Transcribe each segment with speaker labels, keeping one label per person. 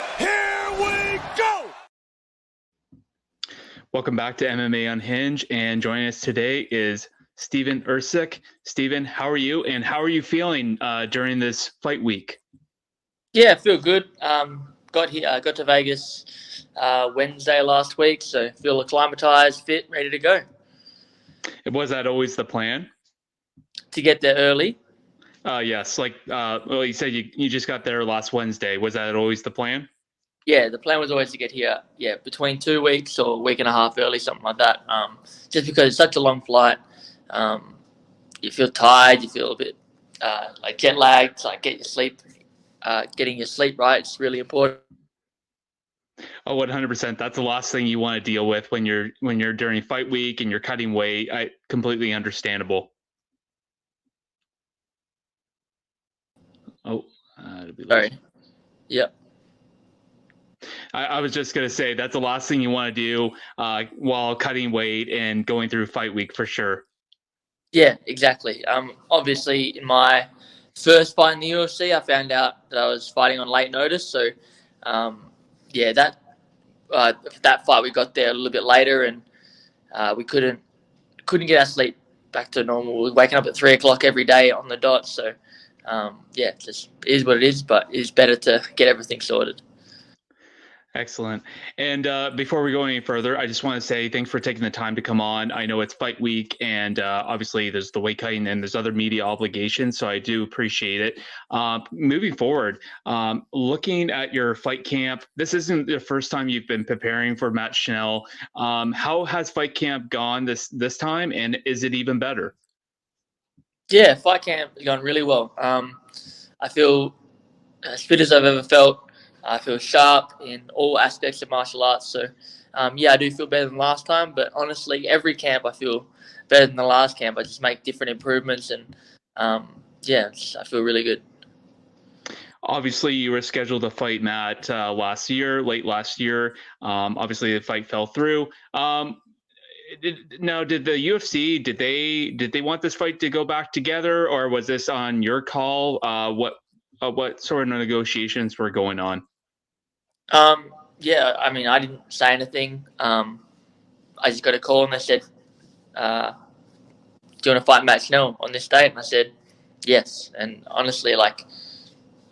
Speaker 1: Here we go!
Speaker 2: Welcome back to MMA Unhinged, and joining us today is Stephen Erceg. Stephen, how are you, and how are you feeling during this fight week?
Speaker 3: Yeah, I feel good. Got to Vegas Wednesday last week, so feel acclimatized, fit, ready to go.
Speaker 2: Was that always the plan?
Speaker 3: To get there early.
Speaker 2: Yes, you said you just got there last Wednesday. Was that always the plan?
Speaker 3: Yeah, the plan was always to get here. Yeah, between 2 weeks or a week and a half early, something like that. Just because it's such a long flight, you feel tired, you feel a bit like jet lagged. Like getting your sleep right. It's really important.
Speaker 2: Oh, 100%. That's the last thing you want to deal with when you're during fight week and you're cutting weight. Completely understandable. Oh,
Speaker 3: Sorry. Yep.
Speaker 2: I was just going to say that's the last thing you want to do while cutting weight and going through fight week for sure.
Speaker 3: Yeah, exactly. Obviously, in my first fight in the UFC, I found out that I was fighting on late notice. So, yeah, that fight we got there a little bit later, and we couldn't get our sleep back to normal. We were waking up at 3 o'clock every day on the dot. So, yeah, just is what it is. But it's better to get everything sorted.
Speaker 2: Excellent. And before we go any further, I just want to say thanks for taking the time to come on. I know it's fight week, and obviously there's the weight cutting and there's other media obligations, so I do appreciate it. Moving forward, looking at your fight camp, this isn't the first time you've been preparing for Matt Schnell. How has fight camp gone this time, and is it even better?
Speaker 3: Yeah, fight camp has gone really well. I feel as fit as I've ever felt. I feel sharp in all aspects of martial arts. So, yeah, I do feel better than last time. But honestly, every camp I feel better than the last camp. I just make different improvements, and yeah, I feel really good.
Speaker 2: Obviously, you were scheduled to fight Matt late last year. Obviously, the fight fell through. Did the UFC did they want this fight to go back together, or was this on your call? What sort of negotiations were going on?
Speaker 3: Yeah, I mean, I didn't say anything. I just got a call and they said, "Do you want to fight Matt Schnell on this date?" And I said, "Yes." And honestly, like,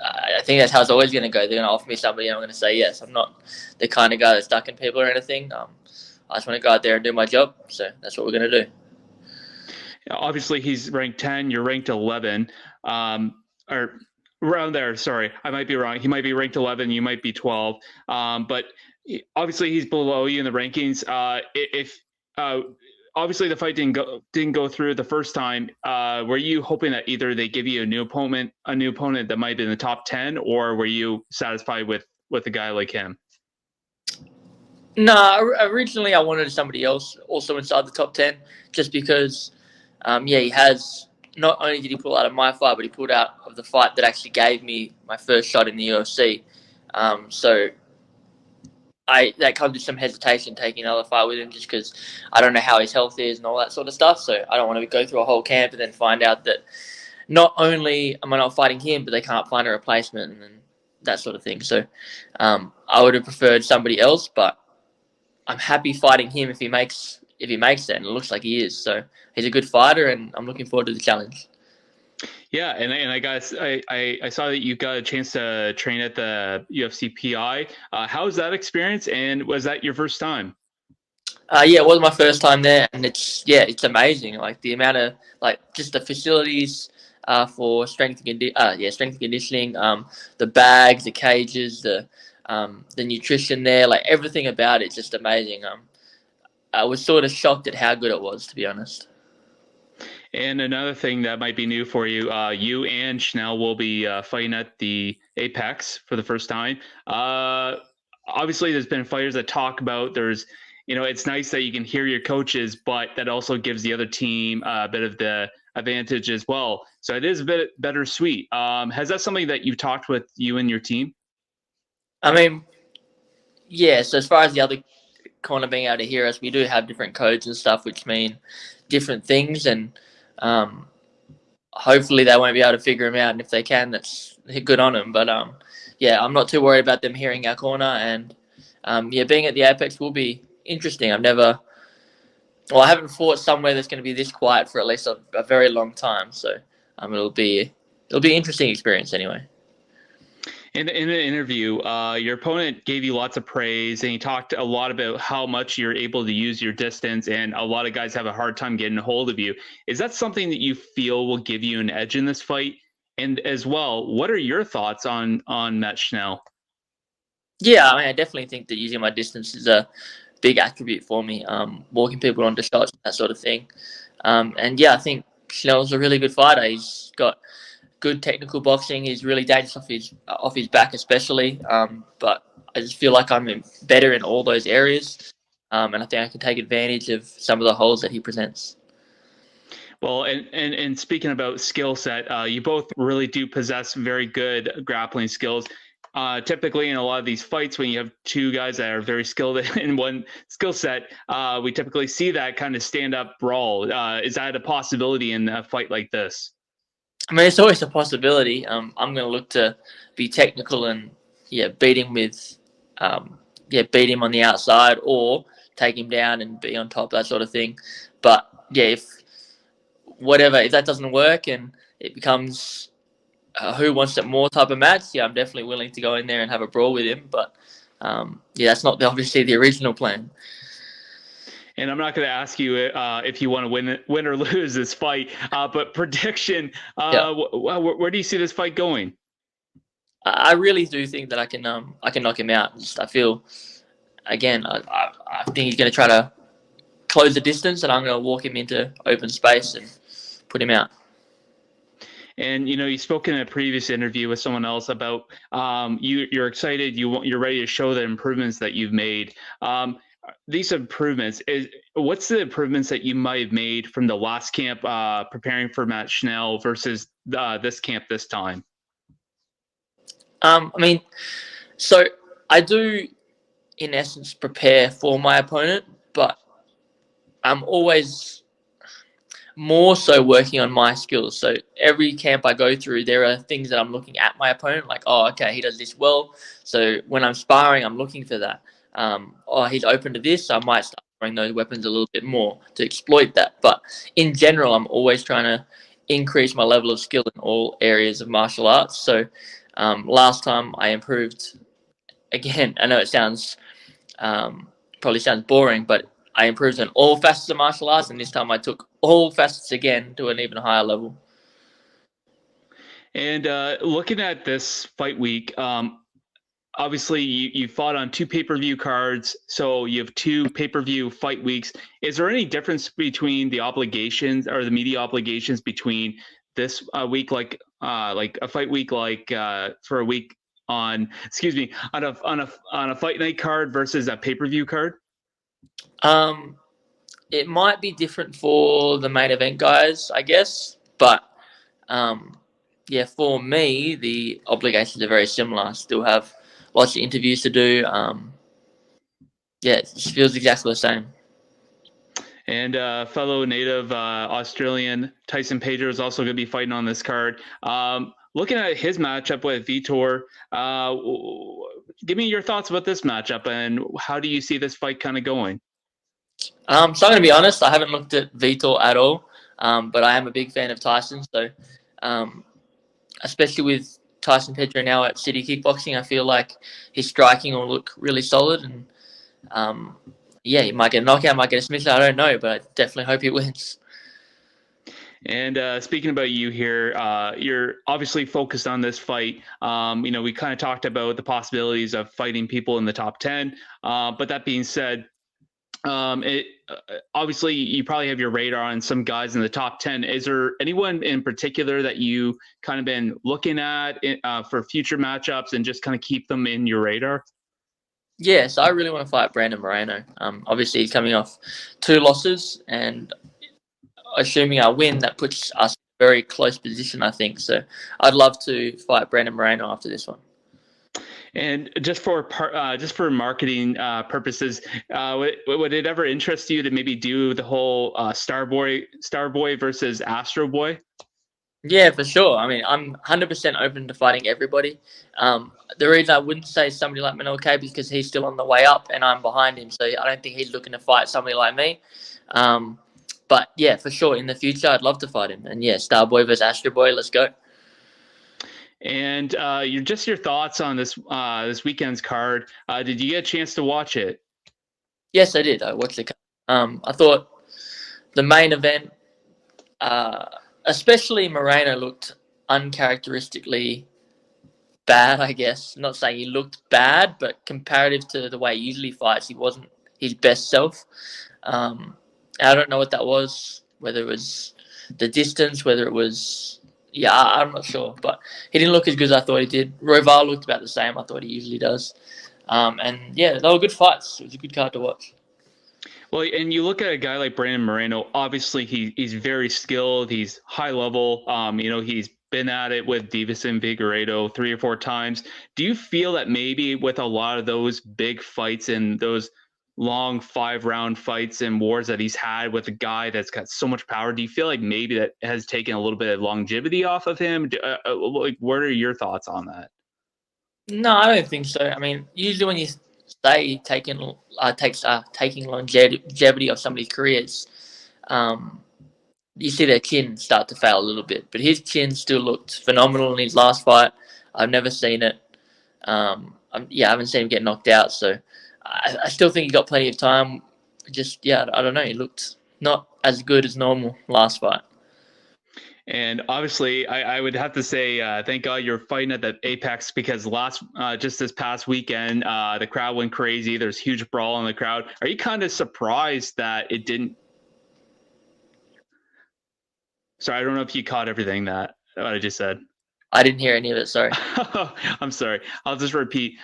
Speaker 3: I think that's how it's always going to go. They're going to offer me somebody, and I'm going to say yes. I'm not the kind of guy that's stuck in people or anything. I just want to go out there and do my job. So that's what we're going to do.
Speaker 2: Obviously, he's ranked 10. You're ranked 11. Or around there. Sorry, I might be wrong. He might be ranked 11. You might be 12. But obviously, he's below you in the rankings. If obviously the fight didn't go through the first time, were you hoping that either they give you a new opponent that might be in the top 10, or were you satisfied with a guy like him?
Speaker 3: No, originally I wanted somebody else also inside the top 10, just because, yeah, he has. Not only did he pull out of my fight, but he pulled out of the fight that actually gave me my first shot in the UFC. So that comes with some hesitation taking another fight with him, just because I don't know how his health is and all that sort of stuff. So I don't want to go through a whole camp and then find out that not only am I not fighting him, but they can't find a replacement and that sort of thing. So I would have preferred somebody else, but I'm happy fighting him if he makes it, and it looks like he is. So he's a good fighter, and I'm looking forward to the challenge.
Speaker 2: Yeah, and I guess I saw that you got a chance to train at the UFC PI. How was that experience, and was that your first time?
Speaker 3: Yeah, it was my first time there, and it's amazing. Like the amount of just the facilities for strength and conditioning, the bags, the cages, the nutrition there, like everything about it's just amazing. I was sort of shocked at how good it was, to be honest.
Speaker 2: And another thing that might be new for you, you and Schnell will be fighting at the Apex for the first time. Obviously, there's been fighters that talk about it's nice that you can hear your coaches, but that also gives the other team a bit of the advantage as well. So it is a bit bittersweet. Has that something that you've talked with you and your team?
Speaker 3: I mean, yeah. So as far as the other corner being able to hear us, we do have different codes and stuff, which mean different things, and hopefully they won't be able to figure them out. And if they can, that's good on them. But yeah, I'm not too worried about them hearing our corner. And yeah, being at the Apex will be interesting. I haven't fought somewhere that's going to be this quiet for at least a very long time. So it'll be an interesting experience anyway.
Speaker 2: In an interview, your opponent gave you lots of praise, and he talked a lot about how much you're able to use your distance, and a lot of guys have a hard time getting a hold of you. Is that something that you feel will give you an edge in this fight? And as well, what are your thoughts on Matt Schnell?
Speaker 3: Yeah, I definitely think that using my distance is a big attribute for me. Walking people onto shots, that sort of thing. And yeah, I think Schnell's a really good fighter. He's got good technical boxing. He's really dangerous off his back, especially. But I just feel like I'm better in all those areas, and I think I can take advantage of some of the holes that he presents.
Speaker 2: Well, and speaking about skill set, you both really do possess very good grappling skills. Typically, in a lot of these fights, when you have two guys that are very skilled in one skill set, we typically see that kind of stand-up brawl. Is that a possibility in a fight like this?
Speaker 3: It's always a possibility. I'm going to look to be technical and beat him beat him on the outside or take him down and be on top, that sort of thing. But yeah, if that doesn't work and it becomes who wants it more type of match, I'm definitely willing to go in there and have a brawl with him. But that's not obviously the original plan.
Speaker 2: And I'm not going to ask you if you want to win or lose this fight, but prediction, where do you see this fight going?
Speaker 3: I really do think that I can knock him out. I feel, again, I think he's going to try to close the distance, and I'm going to walk him into open space and put him out.
Speaker 2: And you spoke in a previous interview with someone else about you're excited, you're ready to show the improvements that you've made. These improvements, what's the improvements that you might have made from the last camp preparing for Matt Schnell versus this camp this time?
Speaker 3: So I do, in essence, prepare for my opponent, but I'm always more so working on my skills. So every camp I go through, there are things that I'm looking at my opponent, like, oh, okay, he does this well. So when I'm sparring, I'm looking for that. He's open to this, so I might start throwing those weapons a little bit more to exploit that. But in general, I'm always trying to increase my level of skill in all areas of martial arts. So last time I improved, again, I know it sounds probably sounds boring, but I improved in all facets of martial arts, and this time I took all facets again to an even higher level.
Speaker 2: And looking at this fight week, obviously you fought on 2 pay-per-view cards, so you have 2 pay-per-view fight weeks. Is there any difference between the obligations or the media obligations between this week, like a fight week, like for a week on a fight night card versus a pay-per-view card?
Speaker 3: It might be different for the main event guys, I guess, but for me, the obligations are very similar. I still have lots of interviews to do. It feels exactly the same.
Speaker 2: And fellow native Australian Tyson Pedro is also going to be fighting on this card. Looking at his matchup with Vitor, give me your thoughts about this matchup and how do you see this fight kind of going?
Speaker 3: So I'm going to be honest, I haven't looked at Vitor at all, but I am a big fan of Tyson. So especially with Tyson Pedro now at City Kickboxing, I feel like his striking will look really solid. And he might get a knockout, might get a submission, I don't know, but I definitely hope he wins.
Speaker 2: And speaking about you here, you're obviously focused on this fight. We kind of talked about the possibilities of fighting people in the top 10. But that being said, obviously you probably have your radar on some guys in the top 10. Is there anyone in particular that you kind of been looking at for future matchups and just kind of keep them in your radar?
Speaker 3: Yes, I really want to fight Brandon Moreno. Obviously he's coming off 2 losses, and assuming I win, that puts us in a very close position, I think. So I'd love to fight Brandon Moreno after this one.
Speaker 2: And just for marketing purposes, would it ever interest you to maybe do the whole Starboy versus Astro Boy?
Speaker 3: Yeah, for sure. I mean, I'm 100% open to fighting everybody. The reason I wouldn't say somebody like Manel K because he's still on the way up and I'm behind him, so I don't think he's looking to fight somebody like me. But yeah, for sure, in the future, I'd love to fight him. And yeah, Starboy versus Astro Boy, let's go.
Speaker 2: And your thoughts on this weekend's card. Did you get a chance to watch it?
Speaker 3: Yes, I did. I watched it. I thought the main event, especially Moreno, looked uncharacteristically bad, I guess. I'm not saying he looked bad, but comparative to the way he usually fights, he wasn't his best self. I don't know what that was, whether it was the distance, whether it was, yeah, I'm not sure. But he didn't look as good as I thought he did. Roval looked about the same I thought he usually does. And yeah, they were good fights. It was a good card to watch.
Speaker 2: Well, and you look at a guy like Brandon Moreno. Obviously, he's very skilled. He's high level. He's been at it with Divas and Figueiredo 3 or 4 times. Do you feel that maybe with a lot of those big fights and those long 5-round fights and wars that he's had with a guy that's got so much power, do you feel like maybe that has taken a little bit of longevity off of him? What are your thoughts on that?
Speaker 3: No, I don't think so. I mean, usually when you say taking longevity of somebody's careers, you see their chin start to fail a little bit. But his chin still looked phenomenal in his last fight. I've never seen it. I haven't seen him get knocked out. So I still think he got plenty of time. I don't know. He looked not as good as normal last fight.
Speaker 2: And obviously, I would have to say, thank God you're fighting at the Apex because just this past weekend, the crowd went crazy. There's huge brawl in the crowd. Are you kind of surprised that it didn't? Sorry, I don't know if you caught everything that what I just said.
Speaker 3: I didn't hear any of it. Sorry.
Speaker 2: I'm sorry. I'll just repeat.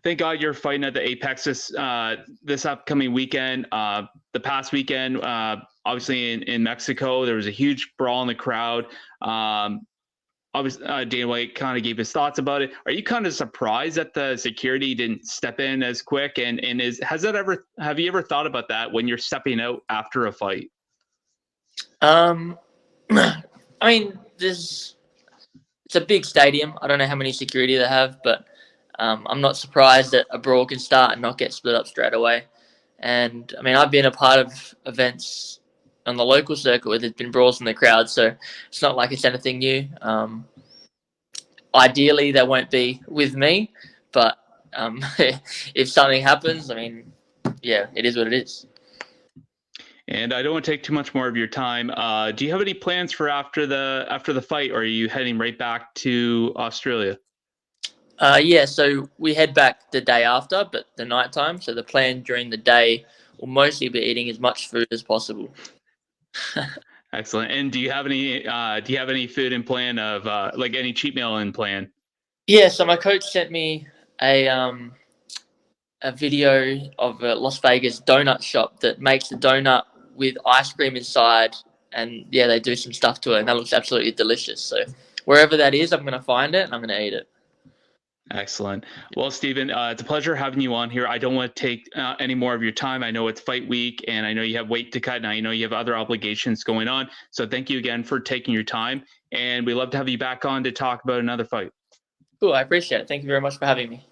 Speaker 2: Thank God you're fighting at the Apex this upcoming weekend. The past weekend, obviously in Mexico, there was a huge brawl in the crowd. Obviously, Dana White kind of gave his thoughts about it. Are you kind of surprised that the security didn't step in as quick? And have you ever thought about that when you're stepping out after a fight?
Speaker 3: I mean, it's a big stadium. I don't know how many security they have, but I'm not surprised that a brawl can start and not get split up straight away. And I mean, I've been a part of events on the local circuit where there's been brawls in the crowd, so it's not like it's anything new. Ideally, they won't be with me, but if something happens, I mean, yeah, it is what it is.
Speaker 2: And I don't want to take too much more of your time. Do you have any plans for after the fight, or are you heading right back to Australia?
Speaker 3: Yeah, so we head back the day after, but the night time. So the plan during the day will mostly be eating as much food as possible.
Speaker 2: Excellent. And do you have any food in plan of like any cheat meal in plan?
Speaker 3: Yeah, so my coach sent me a video of a Las Vegas donut shop that makes a donut with ice cream inside, and yeah, they do some stuff to it, and that looks absolutely delicious. So wherever that is, I'm going to find it and I'm going to eat it.
Speaker 2: Excellent. Well, Stephen, it's a pleasure having you on here. I don't want to take any more of your time. I know it's fight week, and I know you have weight to cut, and I know you have other obligations going on. So thank you again for taking your time, and we'd love to have you back on to talk about another fight.
Speaker 3: Cool, I appreciate it. Thank you very much for having me.